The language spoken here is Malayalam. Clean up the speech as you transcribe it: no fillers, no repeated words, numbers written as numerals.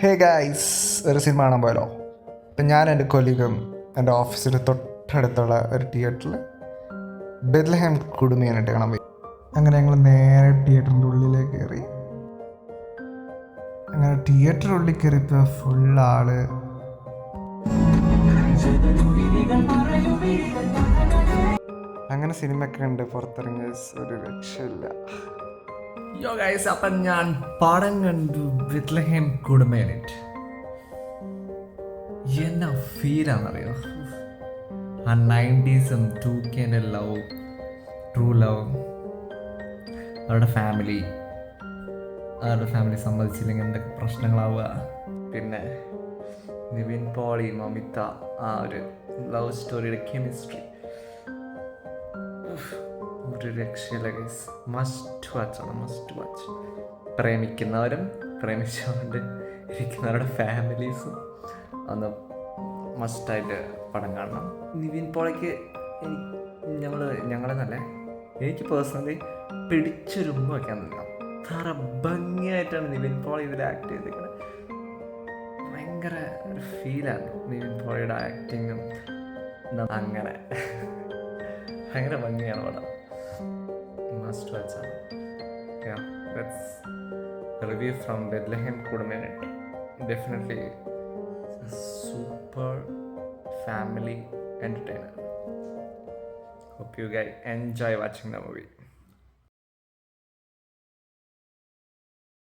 ഹേ ഗായ്സ്, ഒരു സിനിമ കാണാൻ പോയാലോ? ഇപ്പം ഞാൻ എൻ്റെ കൊലീഗും എൻ്റെ ഓഫീസിന് തൊട്ടടുത്തുള്ള ഒരു തിയേറ്ററിൽ ബെത്ലഹേം കുടുംബിയാനായിട്ട് കാണാൻ പോയി. അങ്ങനെ ഞങ്ങൾ നേരെ തിയേറ്ററിൻ്റെ ഉള്ളിലേക്ക് കയറി. അങ്ങനെ തിയേറ്ററിൻ്റെ ഉള്ളിൽ കയറിയപ്പോൾ ഫുൾ ആള്. അങ്ങനെ സിനിമയൊക്കെ കണ്ട് പുറത്തിറങ്ങിയ ഒരു രക്ഷയില്ല. യോ ഗൈസ്, അപ്പം ഞാൻ പടം കണ്ടു ബെത്ലഹേം കുടുംബാനായിട്ട്. എന്നാ ഫീലാണെന്നറിയോ? ആ 90s 2K love, true love, അവരുടെ ഫാമിലി സമ്മതിച്ചില്ലെങ്കിൽ എന്തൊക്കെ പ്രശ്നങ്ങളാവുക. പിന്നെ നിവിൻ പോളി, മമിത, ആ ഒരു ലവ് സ്റ്റോറിയുടെ കെമിസ്ട്രി ഒരു രക്ഷയില്ല ഗൈസ്. Must watch. പ്രേമിക്കുന്നവരും പ്രേമിച്ചുകൊണ്ട് ഇരിക്കുന്നവരുടെ ഫാമിലീസും ഒന്ന് മസ്റ്റായിട്ട് പടം കാണണം. നിവിൻ പോളിക്ക് ഞങ്ങളെന്നല്ലേ, എനിക്ക് പേഴ്സണലി പിടിച്ചൊരുമ്പ് വയ്ക്കാൻ നിൽക്കാം. അത്ര ഭംഗിയായിട്ടാണ് നിവിൻ പോളി ഇതിൽ ആക്ട് ചെയ്തിരിക്കുന്നത്. ഭയങ്കര ഒരു ഫീലാണ് നിവിൻ പോളിയുടെ ആക്ടിങ്ങും. അങ്ങനെ ഭയങ്കര ഭംഗിയാണ് പടം. Must watch it. Yeah, that's a review from Bethlehem Kudumbinate. Definitely a super family entertainer. Hope you guys enjoy watching the movie.